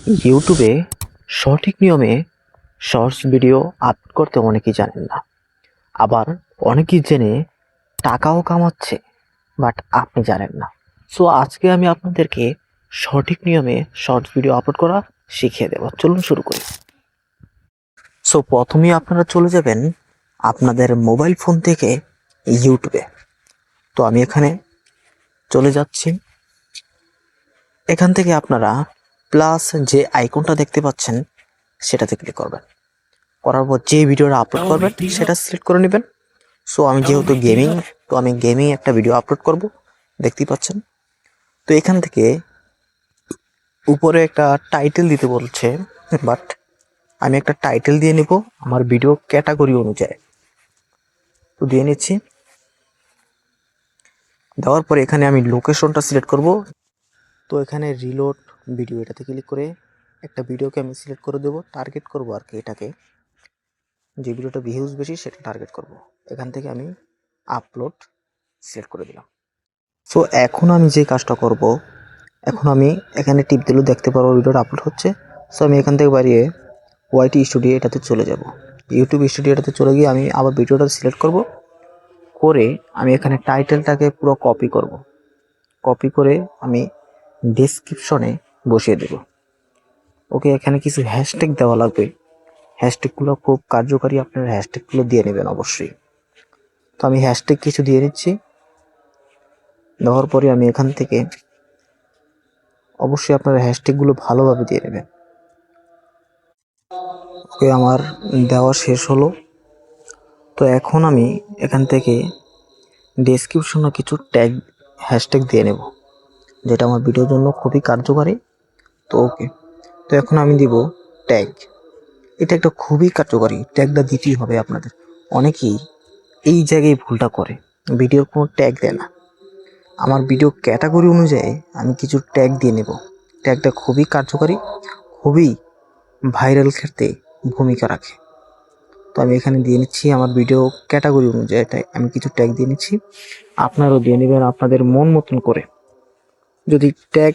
ইউটিউবে সঠিক নিয়মে শর্টস ভিডিও আপলোড করতে অনেকেই জানেন না, আবার অনেকেই জেনে টাকাও কামাচ্ছে, বাট আপনি জানেন না। সো আজকে আমি আপনাদেরকে সঠিক নিয়মে শর্টস ভিডিও আপলোড করা শিখিয়ে দেব। চলুন শুরু করি। সো প্রথমেই আপনারা চলে যাবেন আপনাদের মোবাইল ফোন থেকে ইউটিউবে। তো আমি এখানে চলে যাচ্ছি। এখান থেকে আপনারা প্লাস যে আইকনটা দেখতে পাচ্ছেন সেটাতে ক্লিক করবেন। করার পর যে ভিডিওটা আপলোড করবেন সেটা সিলেক্ট করে নেবেন। সো আমি যেহেতু গেমিং, তো আমি গেমিং একটা ভিডিও আপলোড করব, দেখতেই পাচ্ছেন। তো এখান থেকে উপরে একটা টাইটেল দিতে বলছে, বাট আমি একটা টাইটেল দিয়ে নেব আমার ভিডিও ক্যাটাগরি অনুযায়ী। তো দিয়ে নিচ্ছি। দেওয়ার পরে এখানে আমি লোকেশনটা সিলেক্ট করব। তো এখানে রিলোড ভিডিও এটাতে ক্লিক করে একটা ভিডিওকে আমি সিলেক্ট করে দেবো, টার্গেট করব আর কি, এটাকে যে ভিডিওটা ভিউজ বেশি সেটা টার্গেট করব। এখান থেকে আমি আপলোড সিলেক্ট করে দিলাম। সো এখন আমি যে কাজটা করব, এখন আমি এখানে টিপ দিলেও দেখতে পারবো ভিডিওটা আপলোড হচ্ছে। সো আমি এখান থেকে বাড়িয়ে ওয়াইটি স্টুডিও এটাতে চলে যাব। ইউটিউব স্টুডিওটাতে চলে গিয়ে আমি আবার ভিডিওটা সিলেক্ট করব, করে আমি এখানে টাইটেলটাকে পুরো কপি করব। কপি করে আমি ডেসক্রিপশনে বসিয়ে দেব। ওকে, এখানে কিছু হ্যাশট্যাগ দেওয়া লাগবে। হ্যাশট্যাগুলো খুব কার্যকারী, আপনারা হ্যাশট্যাগুলো দিয়ে নেবেন অবশ্যই। তো আমি হ্যাশট্যাগ কিছু দিয়ে নিচ্ছি। দেওয়ার পরে আমি এখান থেকে অবশ্যই আপনারা হ্যাশট্যাগুলো ভালোভাবে দিয়ে নেবেন। ওকে, আমার দেওয়া শেষ হলো। তো এখন আমি এখান থেকে ডেসক্রিপশনে কিছু ট্যাগ হ্যাশট্যাগ দিয়ে নেব, যেটা আমার ভিডিওর জন্য খুবই কার্যকারী। তো ওকে, তো এখন আমি দিব ট্যাগ। এটা একটা খুবই কার্যকারী, ট্যাগটা দিতেই হবে আপনাদের। অনেকেই এই জায়গায় ভুলটা করে, ভিডিওর কোনো ট্যাগ দেয় না। আমার ভিডিও ক্যাটাগরি অনুযায়ী আমি কিছু ট্যাগ দিয়ে নেব। ট্যাগটা খুবই কার্যকারী, খুবই ভাইরাল ক্ষেত্রে ভূমিকা রাখে। তো আমি এখানে দিয়ে নিচ্ছি আমার ভিডিও ক্যাটাগরি অনুযায়ী, তাই আমি কিছু ট্যাগ দিয়ে নিচ্ছি। আপনারাও দিয়ে নেবেন আপনাদের মন মতন করে। যদি ট্যাগ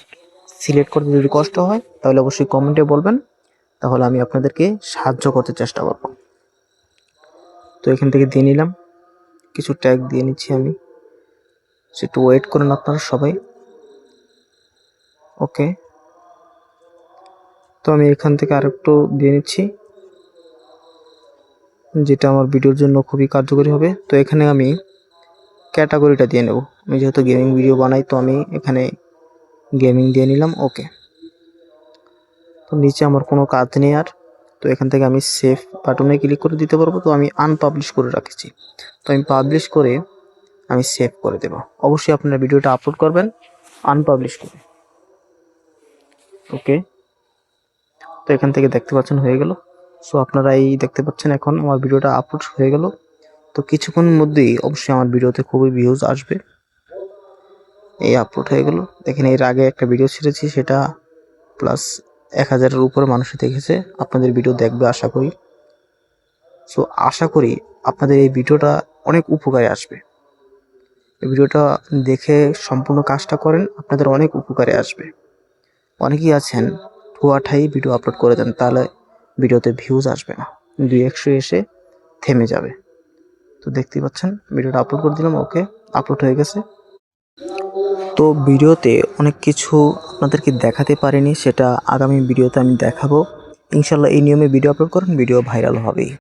সিলেক্ট করতে যদি কষ্ট হয় তাহলে অবশ্যই কমেন্টে বলবেন, তাহলে আমি আপনাদেরকে সাহায্য করতে চেষ্টা করব। তো এখান থেকে দিয়ে নিলাম, কিছু ট্যাগ দিয়ে নিচ্ছি আমি। একটু ওয়েট করেন আপনারা সবাই। ওকে, তো আমি এখান থেকে আরেকটু দিয়ে নিচ্ছি, যেটা আমার ভিডিওর জন্য খুবই কার্যকরী হবে। তো এখানে আমি ক্যাটাগরিটা দিয়ে নেব। আমি যেহেতু গেমিং ভিডিও বানাই, তো আমি এখানে গেমিং দিয়ে নিলাম। ওকে, তো নিচে আমার কোনো কাজ নেই আর। তো এখান থেকে আমি সেভ বাটনে ক্লিক করে দিতে পারবো। তো আমি আনপাবলিশ করে রাখছি, তো আমি পাবলিশ করে আমি সেভ করে দেব। অবশ্যই আপনারা ভিডিওটা আপলোড করবেন আনপাবলিশ করে। ওকে, তো এখান থেকে দেখতে পাচ্ছেন হয়ে গেল। সো আপনারা এই দেখতে পাচ্ছেন এখন আমার ভিডিওটা আপলোড হয়ে গেল। তো কিছুক্ষণের মধ্যেই অবশ্যই আমার ভিডিওতে খুবই ভিউজ আসবে। এই আপলোড হয়ে গেল। দেখেন, এর আগে একটা ভিডিও ছেড়েছি, সেটা প্লাস 1000-এর উপরে মানুষই দেখেছে। আপনাদের ভিডিও দেখবে আশা করি। সো আশা করি আপনাদের এই ভিডিওটা অনেক উপকারে আসবে। এই ভিডিওটা দেখে সম্পূর্ণ কাজটা করেন, আপনাদের অনেক উপকারে আসবে। অনেকেই আছেন ঠুয়াঠাই ভিডিও আপলোড করে দেন, তাহলে ভিডিওতে ভিউজ আসবে না, 200 এসে থেমে যাবে। তো দেখতেই পাচ্ছেন ভিডিওটা আপলোড করে দিলাম। ওকে, আপলোড হয়ে গেছে। তো ভিডিওতে অনেক কিছু আপনাদেরকে দেখাতে পারিনি, সেটা আগামী ভিডিওতে আমি দেখাবো ইনশাল্লাহ। এই নিয়মে ভিডিও আপলোড করেন, ভিডিও ভাইরাল হবেই।